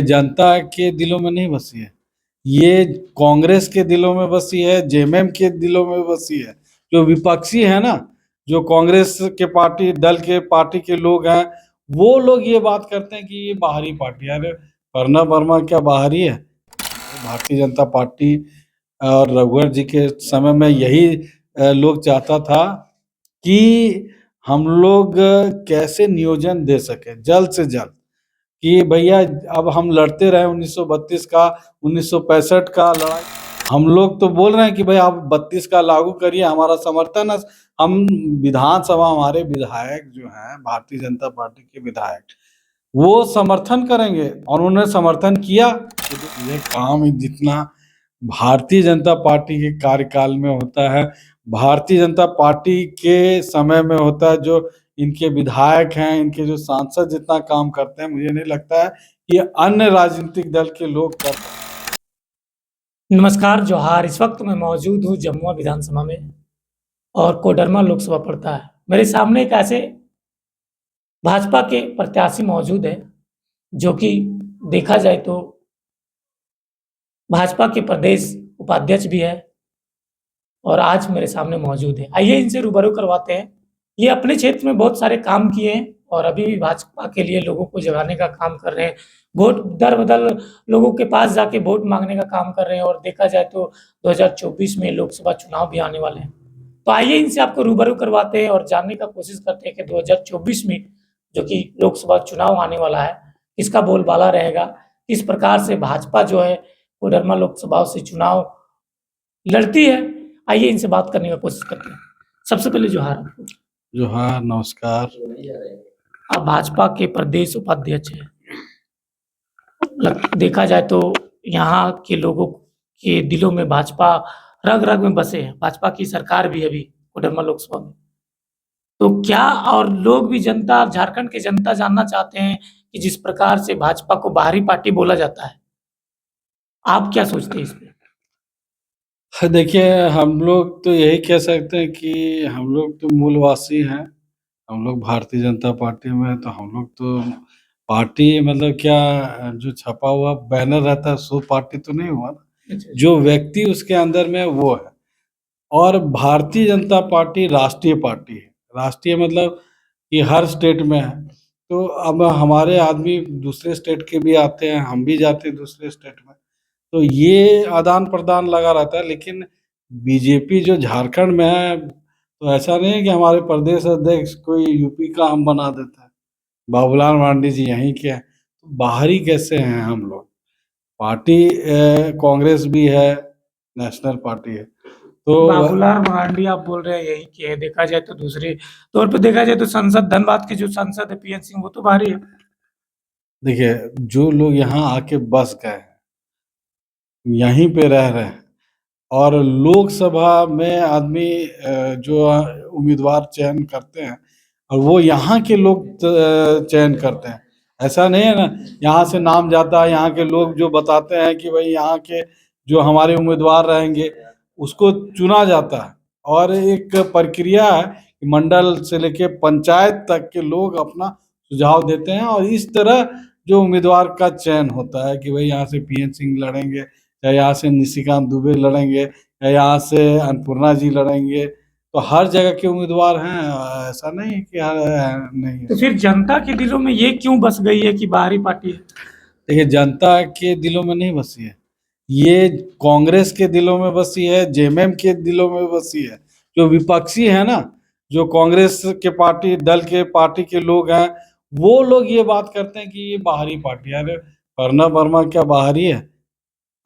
जनता के दिलों में नहीं बसी है। ये कांग्रेस के दिलों में बसी है, जेएमएम के दिलों में बसी है। जो विपक्षी है ना, जो कांग्रेस के पार्टी के लोग हैं, वो लोग ये बात करते हैं कि ये बाहरी पार्टी है। अरे प्रणब वर्मा क्या बाहरी है? भारतीय जनता पार्टी और रघुवर जी के समय में यही लोग चाहता था कि हम लोग कैसे नियोजन दे सकें जल्द से जल्द, कि भैया अब हम लड़ते रहे 1932 का, 1965 का लड़ाई। हम लोग तो बोल रहे हैं कि भाई आप 32 का लागू करिए, हमारा समर्थन है। हम विधानसभा, हमारे विधायक जो हैं भारतीय जनता पार्टी के विधायक, वो समर्थन करेंगे और उन्होंने समर्थन किया। ये काम जितना भारतीय जनता पार्टी के कार्यकाल में होता है, भारतीय जनता पार्टी के समय में होता है, जो इनके विधायक हैं, इनके जो सांसद जितना काम करते हैं, मुझे नहीं लगता है कि अन्य राजनीतिक दल के लोग कर सकते हैं। नमस्कार, जोहार। इस वक्त मैं मौजूद हूँ जमुआ विधानसभा में और कोडरमा लोकसभा पड़ता है। मेरे सामने एक ऐसे भाजपा के प्रत्याशी मौजूद हैं, जो कि देखा जाए तो भाजपा के प्रदेश उपाध्यक्ष भी है और आज मेरे सामने मौजूद है। आइए इनसे रूबरू करवाते हैं। ये अपने क्षेत्र में बहुत सारे काम किए हैं और अभी भी भाजपा के लिए लोगों को जगाने का काम कर रहे हैं। वोट दर-बदर लोगों के पास जाके वोट माँगने का काम कर रहे हैं और देखा जाए तो 2024 में लोकसभा चुनाव भी आने वाले हैं। तो आइए इनसे आपको रूबरू करवाते हैं और जानने का कोशिश करते हैं कि 2024 में जो कि लोकसभा चुनाव आने वाला है, किसका बोलबाला रहेगा? किस प्रकार से भाजपा जो है कोडरमा लोकसभा से चुनाव लड़ती है? आइए इनसे बात करने का कोशिश करते हैं। सबसे पहले जोहार आपको। जोहार, नमस्कार। आप भाजपा के प्रदेश उपाध्यक्ष हैं। देखा जाए तो यहाँ के लोगों के दिलों में भाजपा रग-रग में बसे हैं। भाजपा की सरकार भी है अभी कोडरमा लोकसभा में। तो क्या और लोग भी, जनता, झारखंड की जनता जानना चाहते हैं कि जिस प्रकार से भाजपा को बाहरी पार्टी बोला जाता है, आप क्या सोचते हैं इस पे? देखिए, हम लोग तो यही कह सकते हैं कि हम लोग तो मूलवासी हैं। हम लोग भारतीय जनता पार्टी में हैं, तो हम लोग तो पार्टी मतलब क्या, जो छपा हुआ बैनर रहता है सो पार्टी तो नहीं हुआ ना। अच्छा। जो व्यक्ति उसके अंदर में है, वो है। और भारतीय जनता पार्टी राष्ट्रीय पार्टी है। राष्ट्रीय मतलब कि हर स्टेट में है। तो अब हमारे आदमी दूसरे स्टेट के भी आते हैं, हम भी जाते हैं दूसरे स्टेट में। तो ये आदान-प्रदान लगा रहता है, लेकिन बीजेपी जो झारखंड में है, तो ऐसा नहीं है कि हमारे प्रदेश अध्यक्ष कोई यूपी का हम बना देता है। बाबूलाल मरांडी जी यहीं के हैं, तो बाहरी कैसे हैं हम लोग? पार्टी कांग्रेस भी है, नेशनल पार्टी है। तो बाबूलाल मरांडी आप बोल रहे हैं यहीं के हैं। देखा जाए तो दूसरे तौर पे देखा जाए तो सांसद, धनबाद के जो सांसद है पीएन सिंह, वो तो बाहरी है। देखिए, जो लोग यहाँ आके बस गए हैं, यहीं पे रह रहे हैं और लोकसभा में आदमी जो उम्मीदवार चयन करते हैं और वो यहाँ के लोग चयन करते हैं। ऐसा नहीं है ना, यहाँ से नाम जाता है, यहाँ के लोग जो बताते हैं कि भाई यहाँ के जो हमारे उम्मीदवार रहेंगे, उसको चुना जाता है। और एक प्रक्रिया है कि मंडल से लेके पंचायत तक के लोग अपना सुझाव देते हैं और इस तरह जो उम्मीदवार का चयन होता है कि भाई यहाँ से पीएन सिंह लड़ेंगे, या यहाँ से निशिकांत दुबे लड़ेंगे, या यहाँ से अन्नपूर्णा जी लड़ेंगे। तो हर जगह के उम्मीदवार हैं, ऐसा नहीं है कि नहीं तो है। फिर जनता के दिलों में ये क्यों बस गई है कि बाहरी पार्टी है? देखिए, जनता के दिलों में नहीं बसी है। ये कांग्रेस के दिलों में बसी है, जेएमएम के दिलों में बसी है। जो विपक्षी है ना, जो कांग्रेस के पार्टी के लोग हैं, वो लोग ये बात करते हैं कि ये बाहरी पार्टी है। अरे प्रणब वर्मा क्या बाहरी है?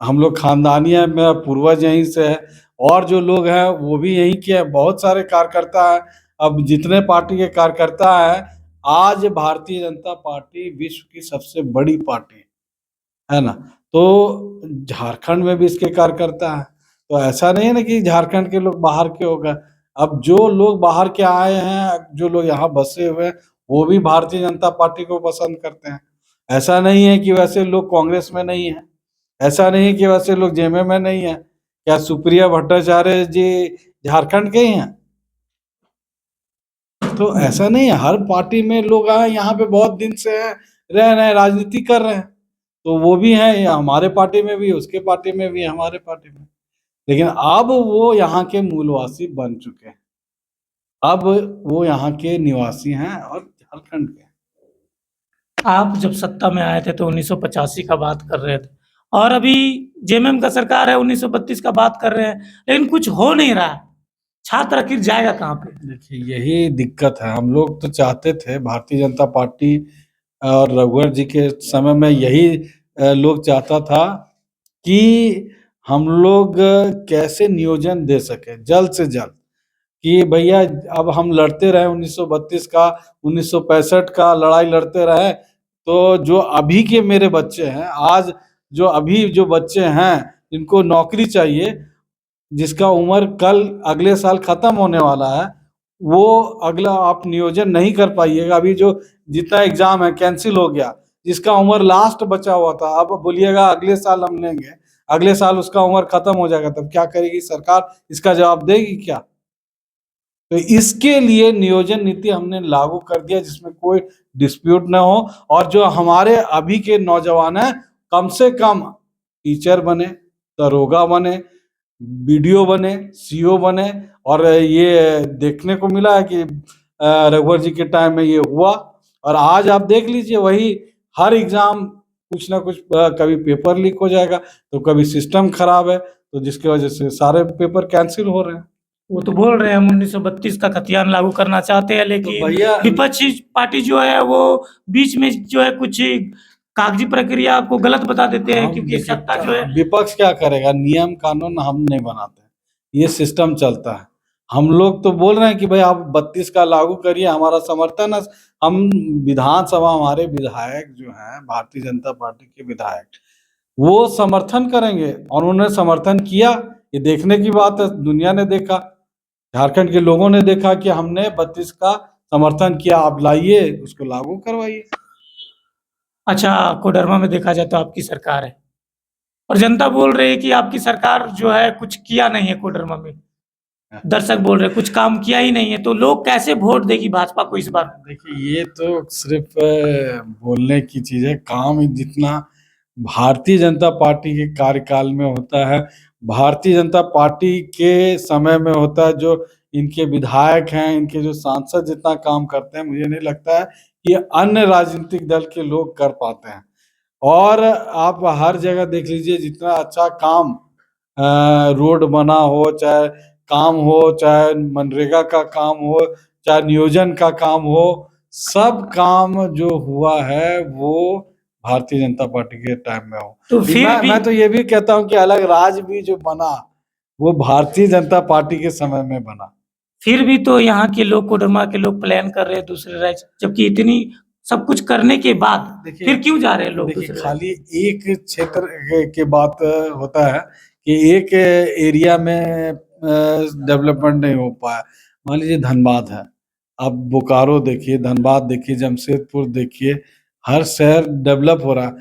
हम लोग खानदानी है, मेरा पूर्वज यहीं से है और जो लोग हैं वो भी यहीं के हैं। बहुत सारे कार्यकर्ता हैं। अब जितने पार्टी के कार्यकर्ता हैं, आज भारतीय जनता पार्टी विश्व की सबसे बड़ी पार्टी है ना? तो झारखंड में भी इसके कार्यकर्ता हैं। तो ऐसा नहीं है ना कि झारखंड के लोग बाहर के हो गए। अब जो लोग बाहर के आए हैं, जो लोग यहाँ बसे हुए हैं, वो भी भारतीय जनता पार्टी को पसंद करते हैं। ऐसा नहीं है कि वैसे लोग कांग्रेस में नहीं हैं। ऐसा नहीं है कि वैसे लोग जेएमएम में नहीं है। क्या सुप्रिया भट्टाचार्य जी झारखंड के ही हैं? तो ऐसा नहीं है, हर पार्टी में लोग आए, यहाँ पे बहुत दिन से हैं, रह रहे हैं, राजनीति कर रहे हैं। तो वो भी हैं, ये हमारे पार्टी में भी, उसके पार्टी में भी, हमारे पार्टी में। लेकिन अब वो यहाँ के मूलवासी बन चुके हैं, अब वो यहाँ के निवासी हैं और झारखंड के। आप जब सत्ता में आए थे तो 1985 का बात कर रहे थे और अभी जेएमएम का सरकार है 1932 का बात कर रहे हैं, लेकिन कुछ हो नहीं रहा है। छात्र आखिर जाएगा कहाँ पे? देखिए यही दिक्कत है। हम लोग तो चाहते थे, भारतीय जनता पार्टी और रघुवर जी के समय में यही लोग चाहता था कि हम लोग कैसे नियोजन दे सके जल्द से जल्द, कि भैया अब हम लड़ते रहे 1932 का, 1965 का लड़ाई लड़ते रहे, तो जो अभी के मेरे बच्चे हैं, आज जो अभी जो बच्चे हैं इनको नौकरी चाहिए, जिसका उम्र कल अगले साल खत्म होने वाला है, वो अगला आप नियोजन नहीं कर पाइएगा। अभी जो जितना एग्जाम है कैंसिल हो गया, जिसका उम्र लास्ट बचा हुआ था, अब बोलिएगा अगले साल हम लेंगे, अगले साल उसका उम्र खत्म हो जाएगा, तब क्या करेगी सरकार? इसका जवाब देगी क्या? तो इसके लिए नियोजन नीति हमने लागू कर दिया जिसमें कोई डिस्प्यूट ना हो, और जो हमारे अभी के नौजवान हैं कम से कम टीचर बने, दरोगा बने, बीडीओ बने, सीओ बने। और ये देखने को मिला है कि रघुवर जी के टाइम में ये हुआ, और आज आप देख लीजिए वही हर एग्जाम कुछ ना कुछ, कभी पेपर लीक हो जाएगा तो कभी सिस्टम खराब है, तो जिसकी वजह से सारे पेपर कैंसिल हो रहे हैं। वो तो बोल रहे हैं हम 1932 का खतियान लागू करना चाहते हैं, तो लेकिन भैया विपक्षी पार्टी जो है वो बीच में जो है कुछ कागजी प्रक्रिया को गलत बता देते हैं, हम क्योंकि देखिए, सत्ता जो है विपक्ष क्या करेगा? नियम कानून हम नहीं बनाते, ये सिस्टम चलता है। हम लोग तो बोल रहे हैं कि भाई आप 32 का लागू करिए, हमारा समर्थन है। हम विधानसभा, हमारे विधायक जो हैं भारतीय जनता पार्टी के विधायक, वो समर्थन करेंगे, और उन्होंने समर्थन किया। ये देखने की बात है, दुनिया ने देखा, झारखंड के लोगों ने देखा कि हमने 32 का समर्थन किया, आप लाइए उसको लागू करवाइए। अच्छा, कोडरमा में देखा जाए तो आपकी सरकार है और जनता बोल रही है कि आपकी सरकार जो है कुछ किया नहीं है कोडरमा में। दर्शक बोल रहे हैं कुछ काम किया ही नहीं है, तो लोग कैसे वोट देगी भाजपा को इस बार? देखिए ये तो सिर्फ बोलने की चीज है, काम जितना भारतीय जनता पार्टी के कार्यकाल में होता है, भारतीय जनता पार्टी के समय में होता है, जो इनके विधायक हैं, इनके जो सांसद जितना काम करते हैं, मुझे नहीं लगता है कि अन्य राजनीतिक दल के लोग कर पाते हैं। और आप हर जगह देख लीजिए, जितना अच्छा काम रोड बना हो, चाहे काम हो, चाहे मनरेगा का काम हो, चाहे नियोजन का काम हो, सब काम जो हुआ है वो भारतीय जनता पार्टी के टाइम में हो। तो फिर भी मैं तो ये भी कहता हूँ कि अलग राज्य भी जो बना वो भारतीय जनता पार्टी के समय में बना। फिर भी तो यहाँ के लोग, कोडरमा के लोग प्लान कर रहे हैं दूसरे राज्य, जबकि इतनी सब कुछ करने के बाद देखिए फिर क्यों जा रहे हैं लोग देखिए दूसरे राज्य? खाली एक क्षेत्र के बात होता है कि एक एरिया में डेवलपमेंट नहीं हो पाया। मान लीजिए धनबाद है, आप बोकारो देखिए, धनबाद देखिए, जमशेदपुर देखिए, हर शहर डेवलप हो रहा है।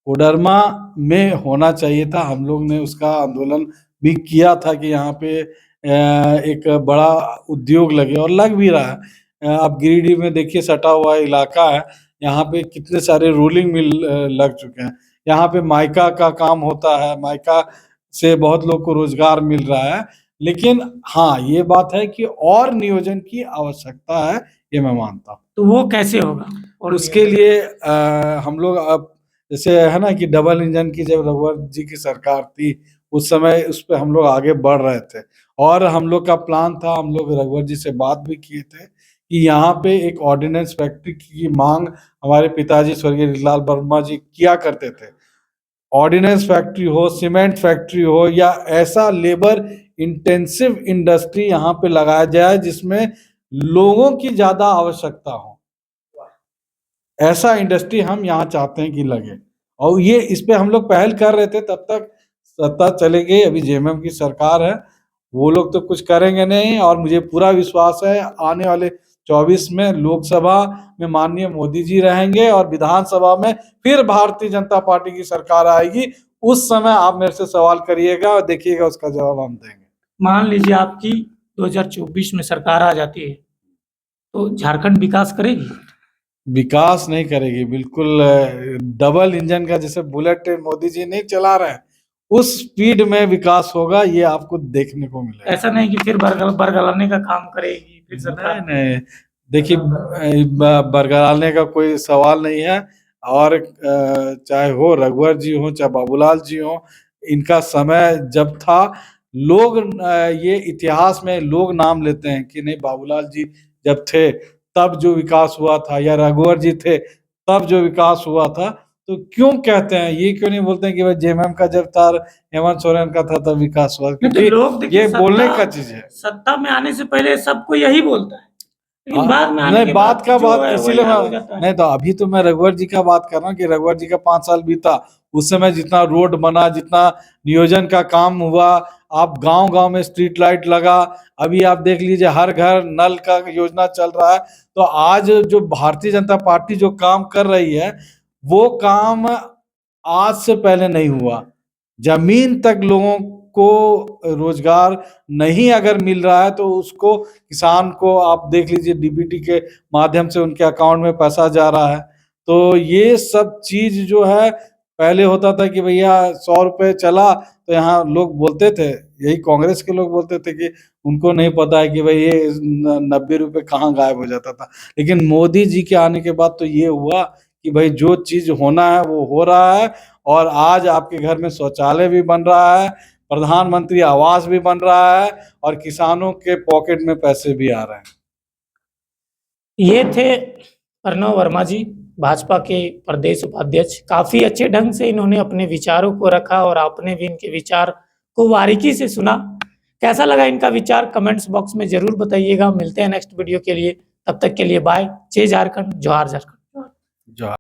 कोडरमा में होना चाहिए था, हम लोग ने उसका आंदोलन भी किया था कि यहाँ पे एक बड़ा उद्योग लगे, और लग भी रहा है। आप गिरिडीह में देखिए, सटा हुआ इलाका है, यहाँ पे कितने सारे रोलिंग मिल लग चुके हैं। यहाँ पे माइका का काम होता है, माइका से बहुत लोग को रोजगार मिल रहा है। लेकिन हाँ, ये बात है कि और नियोजन की आवश्यकता है, ये मैं मानता हूँ। तो वो कैसे होगा? और उसके लिए हम लोग अब जैसे है ना कि डबल इंजन की जब रघुवर जी की सरकार थी, उस समय उस पे हम लोग आगे बढ़ रहे थे, और हम लोग का प्लान था, हम लोग रघुवर जी से बात भी किए थे कि यहाँ पे एक ऑर्डिनेंस फैक्ट्री की मांग हमारे पिताजी स्वर्गीय लाल वर्मा जी किया करते थे। ऑर्डिनेंस फैक्ट्री हो, सीमेंट फैक्ट्री हो, या ऐसा लेबर इंटेंसिव इंडस्ट्री यहाँ पे लगाया जाए जिसमें लोगों की ज्यादा आवश्यकता हो, ऐसा इंडस्ट्री हम यहाँ चाहते हैं कि लगे। और ये इस पे हम लोग पहल कर रहे थे, तब तक सत्ता चले गई, अभी जेएमएम की सरकार है, वो लोग तो कुछ करेंगे नहीं। और मुझे पूरा विश्वास है आने वाले 24 में लोकसभा में माननीय मोदी जी रहेंगे, और विधानसभा में फिर भारतीय जनता पार्टी की सरकार आएगी। उस समय आप मेरे से सवाल करिएगा और देखिएगा, उसका जवाब हम देंगे। मान लीजिए आपकी 2024 में सरकार आ जाती है, तो झारखंड विकास करेगी? विकास नहीं करेगी, बिल्कुल डबल इंजन का जैसे बुलेट ट्रेन मोदी जी नहीं चला रहे हैं, उस स्पीड में विकास होगा, ये आपको देखने को मिलेगा। ऐसा नहीं कि फिर बरगलाने का काम करेगी फिर सरकार। नहीं नहीं, देखिए बरगलाने का कोई सवाल नहीं है। और चाहे हो रघुवर जी हो चाहे बाबूलाल जी हो, इनका समय जब था, लोग ये इतिहास में लोग नाम लेते हैं कि नहीं बाबूलाल जी जब थे तब जो विकास हुआ था, या रघुवर जी थे तब जो विकास हुआ था। तो क्यों कहते हैं, ये क्यों नहीं बोलते हैं कि भाई जेएमएम का जब था, हेमंत सोरेन का था तब विकास हुआ, नहीं तो क्योंकि लोग देखिए ये बोलने सत्ता का चीज है। सत्ता में आने से पहले सबको यही बोलता है, लेकिन हाँ, बाद में आने नहीं के बात बाद का जो बात है वही इसीलिए हाल हो मैं, जाता है। नहीं तो अभी तो मैं रघुवर जी का बात कर रहा हूँ कि रघुवर जी का 5 साल बीता, उस समय जितना रोड बना, जितना नियोजन का काम हुआ, आप गांव गांव में स्ट्रीट लाइट लगा, अभी आप देख लीजिए हर घर नल का योजना चल रहा है। तो आज जो भारतीय जनता पार्टी जो काम कर रही है, वो काम आज से पहले नहीं हुआ। जमीन तक लोगों को रोजगार नहीं अगर मिल रहा है, तो उसको किसान को आप देख लीजिए डीबीटी के माध्यम से उनके अकाउंट में पैसा जा रहा है। तो ये सब चीज जो है, पहले होता था कि भैया 100 रुपये चला तो यहाँ लोग बोलते थे, यही कांग्रेस के लोग बोलते थे कि उनको नहीं पता है कि भाई ये 90 रुपये कहाँ गायब हो जाता था। लेकिन मोदी जी के आने के बाद तो ये हुआ कि भाई जो चीज होना है वो हो रहा है। और आज आपके घर में शौचालय भी बन रहा है, प्रधानमंत्री आवास भी बन रहा है, और किसानों के पॉकेट में पैसे भी आ रहे हैं। ये थे अर्णव वर्मा जी, भाजपा के प्रदेश उपाध्यक्ष। काफ़ी अच्छे ढंग से इन्होंने अपने विचारों को रखा और आपने भी इनके विचार को बारीकी से सुना। कैसा लगा इनका विचार कमेंट्स बॉक्स में ज़रूर बताइएगा। मिलते हैं नेक्स्ट वीडियो के लिए, तब तक के लिए बाय। जय झारखंड, जोहार झारखंड। जो